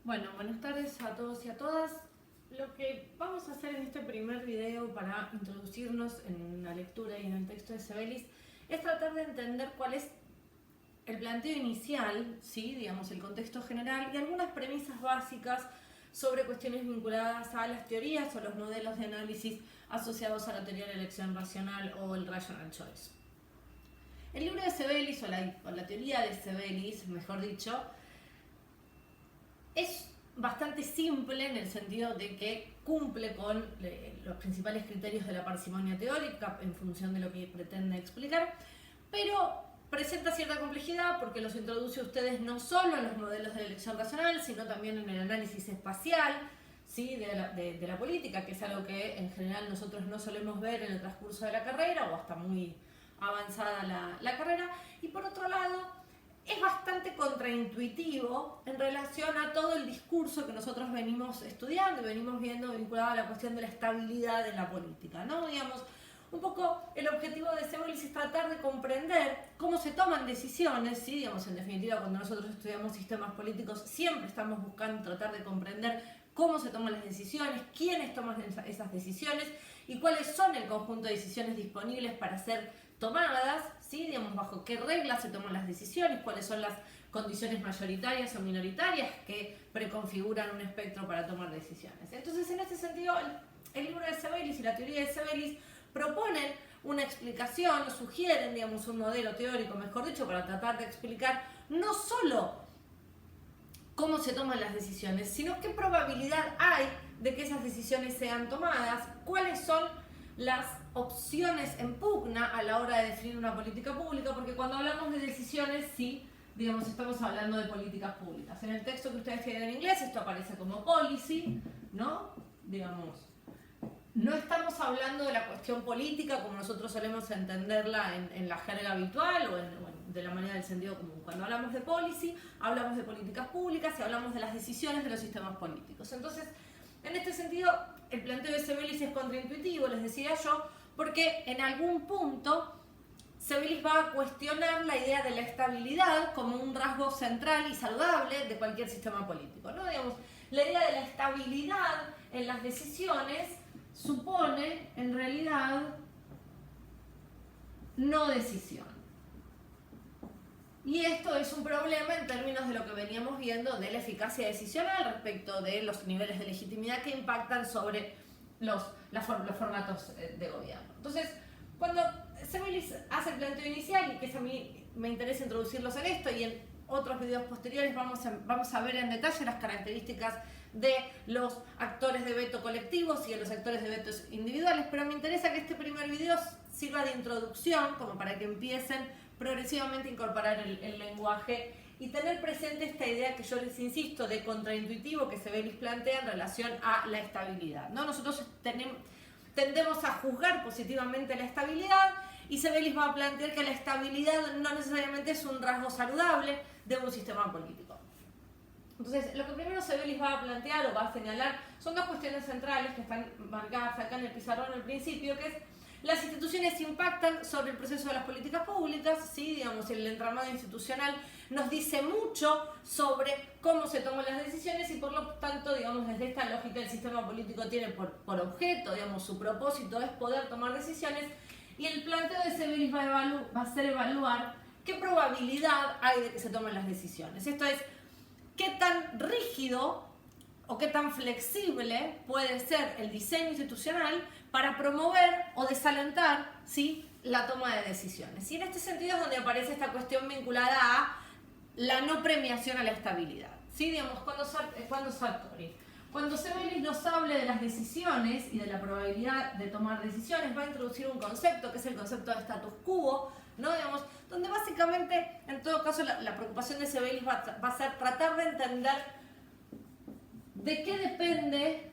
Bueno, buenas tardes a todos y a todas. Lo que vamos a hacer en este primer video para introducirnos en la lectura y en el texto de Sebelis es tratar de entender cuál es el planteo inicial, ¿sí? Digamos, el contexto general y algunas premisas básicas sobre cuestiones vinculadas a las teorías o los modelos de análisis asociados a la teoría de la elección racional o el rational choice. El libro de Sebelis, o la teoría de Sebelis, mejor dicho, es bastante simple en el sentido de que cumple con los principales criterios de la parsimonia teórica en función de lo que pretende explicar, pero presenta cierta complejidad porque los introduce a ustedes no solo en los modelos de elección racional, sino también en el análisis espacial, ¿sí? de la política, que es algo que en general nosotros no solemos ver en el transcurso de la carrera o hasta muy avanzada la carrera. Y por otro lado, es bastante contraintuitivo en relación a todo el discurso que nosotros venimos estudiando y venimos viendo vinculado a la cuestión de la estabilidad de la política, ¿no? Digamos, un poco el objetivo de Sebelis es tratar de comprender cómo se toman decisiones, ¿sí? Digamos, en definitiva, cuando nosotros estudiamos sistemas políticos siempre estamos buscando tratar de comprender cómo se toman las decisiones, quiénes toman esas decisiones y cuáles son el conjunto de decisiones disponibles para ser tomadas, ¿sí? Digamos, bajo qué reglas se toman las decisiones, cuáles son las condiciones mayoritarias o minoritarias que preconfiguran un espectro para tomar decisiones. Entonces, en este sentido, el libro de Sebelis y la teoría de Sebelis proponen una explicación, sugieren, digamos, un modelo teórico, mejor dicho, para tratar de explicar no solo cómo se toman las decisiones, sino qué probabilidad hay de que esas decisiones sean tomadas, cuáles son las opciones en pugna a la hora de definir una política pública, porque cuando hablamos de decisiones, sí, digamos, estamos hablando de políticas públicas. En el texto que ustedes tienen en inglés, esto aparece como policy, ¿no? Digamos, no estamos hablando de la cuestión política como nosotros solemos entenderla en la jerga habitual o de la manera del sentido común. Cuando hablamos de policy, hablamos de políticas públicas y hablamos de las decisiones de los sistemas políticos. Entonces, en este sentido, el planteo de Sebelis es contraintuitivo, les decía yo, porque en algún punto Sebelis va a cuestionar la idea de la estabilidad como un rasgo central y saludable de cualquier sistema político, ¿no? Digamos, la idea de la estabilidad en las decisiones supone, en realidad, no decisión. Y esto es un problema en términos de lo que veníamos viendo de la eficacia decisional respecto de los niveles de legitimidad que impactan sobre los formatos de gobierno. Entonces, cuando Sebelis hace el planteo inicial, y que es a mí me interesa introducirlos en esto, y en otros videos posteriores vamos a ver en detalle las características de los actores de veto colectivos y de los actores de vetos individuales, pero me interesa que este primer video sirva de introducción, como para que empiecen progresivamente a incorporar el lenguaje y tener presente esta idea que yo les insisto de contraintuitivo que Sebelis plantea en relación a la estabilidad, ¿no? Nosotros tendemos a juzgar positivamente la estabilidad y Sebelis va a plantear que la estabilidad no necesariamente es un rasgo saludable de un sistema político. Entonces, lo que primero Sebelis va a plantear o va a señalar son dos cuestiones centrales que están marcadas acá en el pizarrón al principio, que es las instituciones impactan sobre el proceso de las políticas públicas, ¿sí? Digamos, el entramado institucional nos dice mucho sobre cómo se toman las decisiones y por lo tanto, digamos, desde esta lógica el sistema político tiene por objeto, digamos, su propósito es poder tomar decisiones y el planteo de Sebelis va a ser evaluar qué probabilidad hay de que se tomen las decisiones. Esto es, qué tan rígido o qué tan flexible puede ser el diseño institucional para promover o desalentar, ¿sí?, la toma de decisiones. Y en este sentido es donde aparece esta cuestión vinculada a la no premiación a la estabilidad. ¿Sí? Digamos, cuando Sebelis nos hable de las decisiones y de la probabilidad de tomar decisiones, va a introducir un concepto que es el concepto de status quo, ¿no? Digamos, donde básicamente, en todo caso, la preocupación de Sebelis va a ser tratar de entender de qué depende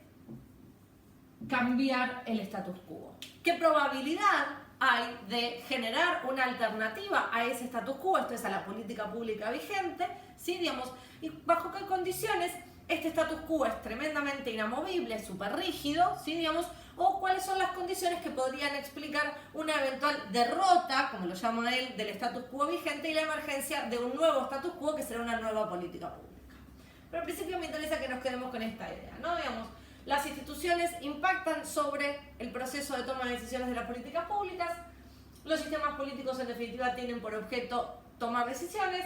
cambiar el status quo. ¿Qué probabilidad hay de generar una alternativa a ese status quo, esto es a la política pública vigente, ¿sí? Digamos, y bajo qué condiciones este status quo es tremendamente inamovible, súper rígido, ¿sí? Digamos, o cuáles son las condiciones que podrían explicar una eventual derrota, como lo llama él, del status quo vigente y la emergencia de un nuevo status quo que será una nueva política pública. Pero al principio me interesa que nos quedemos con esta idea, ¿no? Digamos, las instituciones impactan sobre el proceso de toma de decisiones de las políticas públicas. Los sistemas políticos, en definitiva, tienen por objeto tomar decisiones.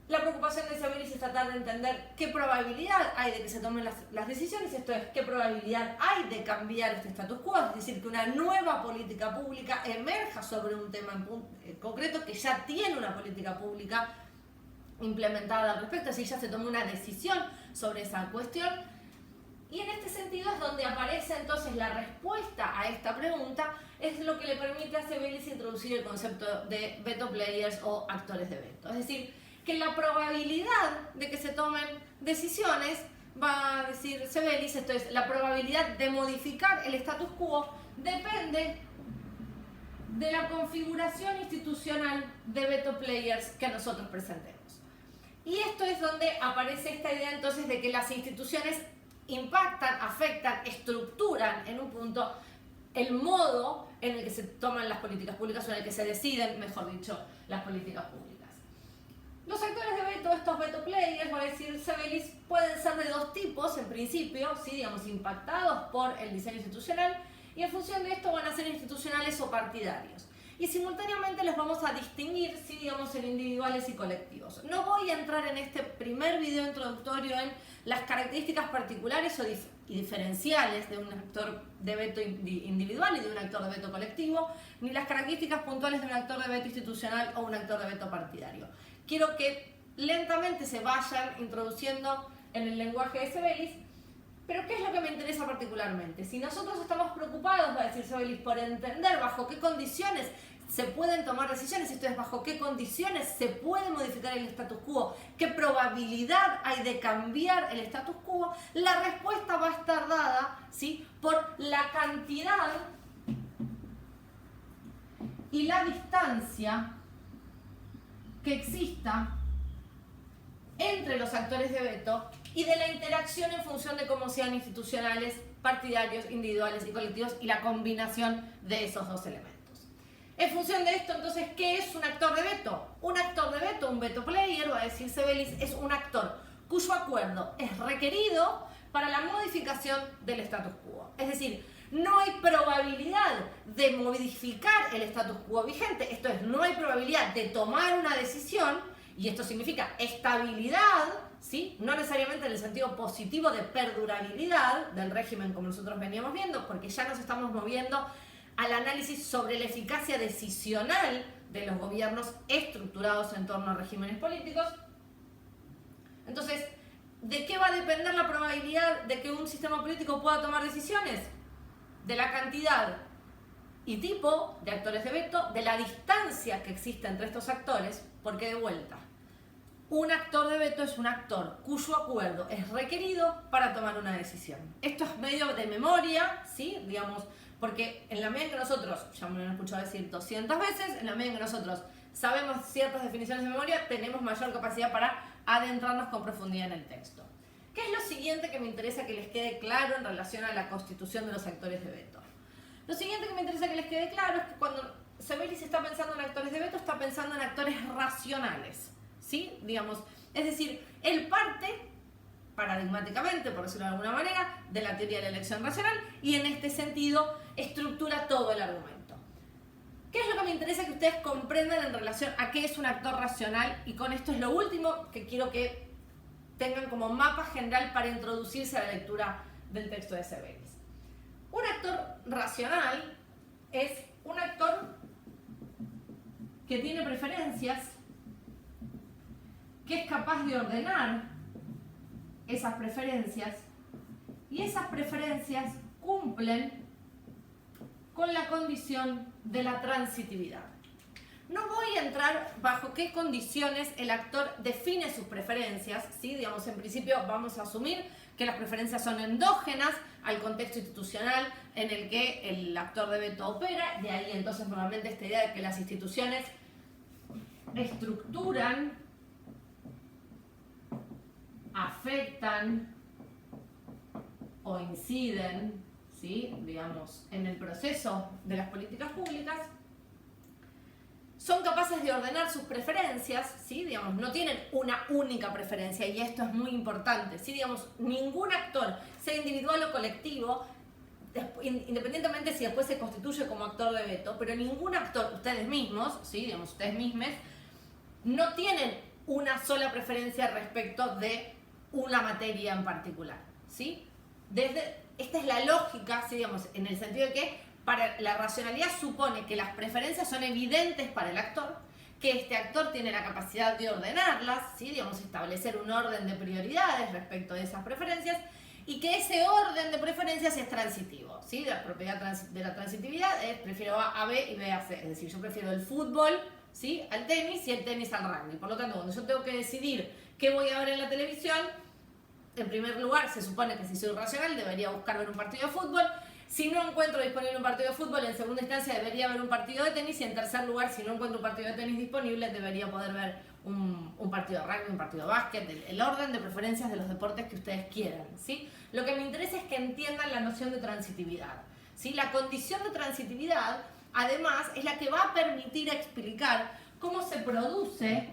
La preocupación de Sebelis es tratar de entender qué probabilidad hay de que se tomen las decisiones, esto es, qué probabilidad hay de cambiar este status quo, es decir, que una nueva política pública emerja sobre un tema en concreto que ya tiene una política pública implementada al respecto, es decir, ya se tomó una decisión sobre esa cuestión. Y en este sentido es donde aparece entonces la respuesta a esta pregunta, es lo que le permite a Sebelis introducir el concepto de veto players o actores de veto. Es decir, que la probabilidad de que se tomen decisiones, va a decir Sebelis, esto es, la probabilidad de modificar el status quo depende de la configuración institucional de veto players que nosotros presentemos. Y esto es donde aparece esta idea entonces de que las instituciones impactan, afectan, estructuran en un punto el modo en el que se toman las políticas públicas o en el que se deciden, mejor dicho, las políticas públicas. Los actores de veto, estos veto players, va a decir Sebelis, pueden ser de dos tipos en principio, ¿sí? Digamos, impactados por el diseño institucional, y en función de esto van a ser institucionales o partidarios. Y simultáneamente los vamos a distinguir, ¿sí? Digamos, en individuales y colectivos. No voy a entrar en este primer video introductorio en las características particulares y diferenciales de un actor de veto individual y de un actor de veto colectivo, ni las características puntuales de un actor de veto institucional o un actor de veto partidario. Quiero que lentamente se vayan introduciendo en el lenguaje de Sebelis, pero ¿qué es lo que me interesa particularmente? Si nosotros estamos preocupados, va a decir Sebelis, por entender bajo qué condiciones se pueden tomar decisiones, esto es, bajo qué condiciones se puede modificar el status quo, qué probabilidad hay de cambiar el status quo, la respuesta va a estar dada, ¿sí?, por la cantidad y la distancia que exista entre los actores de veto y de la interacción en función de cómo sean institucionales, partidarios, individuales y colectivos y la combinación de esos dos elementos. En función de esto, entonces, ¿qué es un actor de veto? Un actor de veto, un veto player, va a decir Sebelis, es un actor cuyo acuerdo es requerido para la modificación del status quo. Es decir, no hay probabilidad de modificar el status quo vigente, esto es, no hay probabilidad de tomar una decisión, y esto significa estabilidad, ¿sí?, no necesariamente en el sentido positivo de perdurabilidad del régimen como nosotros veníamos viendo, porque ya nos estamos moviendo al análisis sobre la eficacia decisional de los gobiernos estructurados en torno a regímenes políticos. Entonces, ¿de qué va a depender la probabilidad de que un sistema político pueda tomar decisiones? De la cantidad y tipo de actores de veto, de la distancia que existe entre estos actores, porque de vuelta, un actor de veto es un actor cuyo acuerdo es requerido para tomar una decisión. Esto es medio de memoria, ¿sí?, digamos, porque en la medida en que nosotros, ya me lo han escuchado decir 200 veces, en la medida en que nosotros sabemos ciertas definiciones de memoria, tenemos mayor capacidad para adentrarnos con profundidad en el texto. ¿Qué es lo siguiente que me interesa que les quede claro en relación a la constitución de los actores de veto? Lo siguiente que me interesa que les quede claro es que cuando Sebelis está pensando en actores de veto, está pensando en actores racionales, ¿sí? Digamos, es decir, él parte paradigmáticamente, por decirlo de alguna manera, de la teoría de la elección racional y en este sentido estructura todo el argumento. ¿Qué es lo que me interesa que ustedes comprendan en relación a qué es un actor racional? Y con esto es lo último que quiero que tengan como mapa general para introducirse a la lectura del texto de Sebelis. Un actor racional es un actor que tiene preferencias, que es capaz de ordenar esas preferencias, y esas preferencias cumplen con la condición de la transitividad. No voy a entrar bajo qué condiciones el actor define sus preferencias, ¿sí? Digamos, en principio vamos a asumir que las preferencias son endógenas al contexto institucional en el que el actor de veto opera, de ahí entonces nuevamente esta idea de que las instituciones estructuran, afectan o inciden, ¿sí?, digamos, en el proceso de las políticas públicas. son capaces de ordenar sus preferencias, ¿sí? Digamos, no tienen una única preferencia y esto es muy importante, ¿sí? Digamos, ningún actor, sea individual o colectivo, independientemente si después se constituye como actor de veto, pero ningún actor, ustedes mismos, ¿sí? Digamos, ustedes mismos, no tienen una sola preferencia respecto de una materia en particular, ¿sí? Esta es la lógica, ¿sí? Digamos, en el sentido de que para la racionalidad supone que las preferencias son evidentes para el actor, que este actor tiene la capacidad de ordenarlas, ¿sí? Digamos, establecer un orden de prioridades respecto de esas preferencias, y que ese orden de preferencias es transitivo, ¿sí? La propiedad de la transitividad es prefiero A a B y B a C, es decir, yo prefiero el fútbol, ¿sí? Al tenis y el tenis al rugby. Por lo tanto, cuando yo tengo que decidir qué voy a ver en la televisión, en primer lugar, se supone que si soy racional debería buscar ver un partido de fútbol. Si no encuentro disponible un partido de fútbol, en segunda instancia debería ver un partido de tenis, y en tercer lugar, si no encuentro un partido de tenis disponible, debería poder ver un partido de rugby, un partido de básquet, el orden de preferencias de los deportes que ustedes quieran, ¿sí? Lo que me interesa es que entiendan la noción de transitividad, ¿sí? La condición de transitividad, además, es la que va a permitir explicar cómo se produce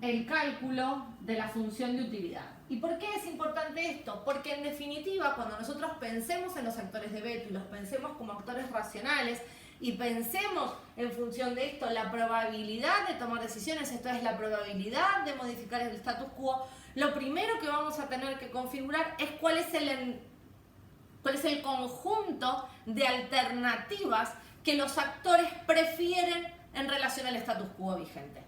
el cálculo de la función de utilidad. ¿Y por qué es importante esto? Porque en definitiva, cuando nosotros pensemos en los actores de veto y los pensemos como actores racionales y pensemos en función de esto la probabilidad de tomar decisiones, esto es la probabilidad de modificar el status quo, lo primero que vamos a tener que configurar es cuál es el conjunto de alternativas que los actores prefieren en relación al status quo vigente.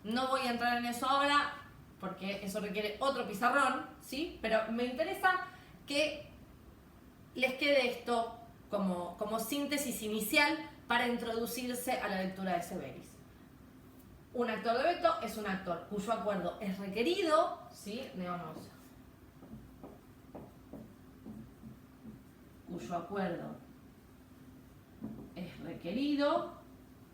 No voy a entrar en eso ahora porque eso requiere otro pizarrón, ¿sí? Pero me interesa que les quede esto como síntesis inicial para introducirse a la lectura de Severis. Un actor de veto es un actor cuyo acuerdo es requerido, ¿sí? Digamos, cuyo acuerdo es requerido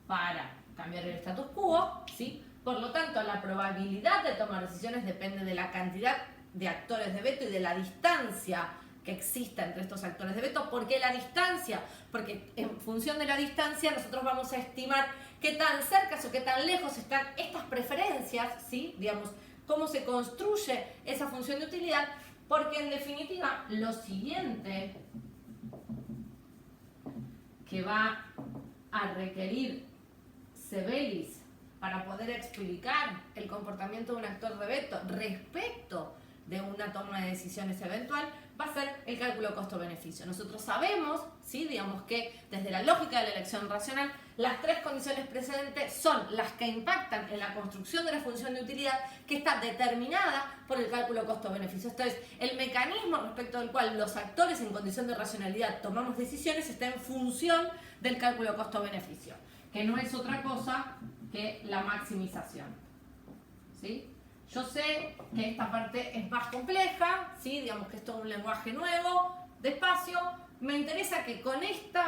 para cambiar el status quo, ¿sí? Por lo tanto, la probabilidad de tomar decisiones depende de la cantidad de actores de veto y de la distancia que exista entre estos actores de veto. ¿Por qué la distancia? Porque en función de la distancia nosotros vamos a estimar qué tan cerca o qué tan lejos están estas preferencias, ¿sí? Digamos, cómo se construye esa función de utilidad, porque en definitiva lo siguiente que va a requerir Severis para poder explicar el comportamiento de un actor de veto respecto de una toma de decisiones eventual va a ser el cálculo costo-beneficio. Nosotros sabemos, ¿sí? Digamos que desde la lógica de la elección racional, las tres condiciones precedentes son las que impactan en la construcción de la función de utilidad, que está determinada por el cálculo costo-beneficio. Esto es, el mecanismo respecto del cual los actores en condición de racionalidad tomamos decisiones está en función del cálculo costo-beneficio, que no es otra cosa que la maximización, ¿sí? Yo sé que esta parte es más compleja, ¿sí? Digamos que esto es un lenguaje nuevo, despacio. Me interesa que con este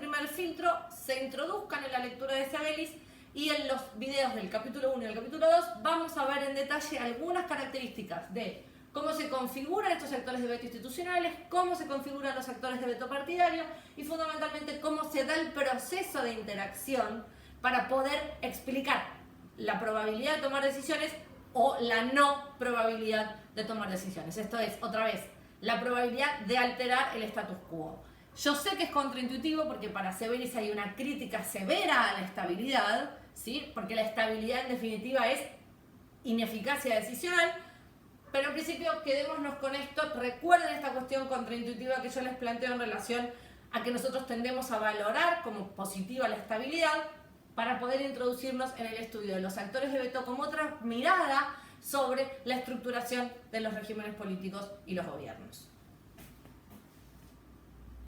primer filtro se introduzcan en la lectura de Severis, y en los videos del capítulo 1 y el capítulo 2 vamos a ver en detalle algunas características de cómo se configuran estos actores de veto institucionales, cómo se configuran los actores de veto partidario y fundamentalmente cómo se da el proceso de interacción para poder explicar la probabilidad de tomar decisiones o la no probabilidad de tomar decisiones. Esto es, otra vez, la probabilidad de alterar el status quo. Yo sé que es contraintuitivo porque para Severis hay una crítica severa a la estabilidad, ¿sí? Porque la estabilidad en definitiva es ineficacia decisional, pero en principio quedémonos con esto. Recuerden esta cuestión contraintuitiva que yo les planteo en relación a que nosotros tendemos a valorar como positiva la estabilidad para poder introducirnos en el estudio de los actores de veto como otra mirada sobre la estructuración de los regímenes políticos y los gobiernos.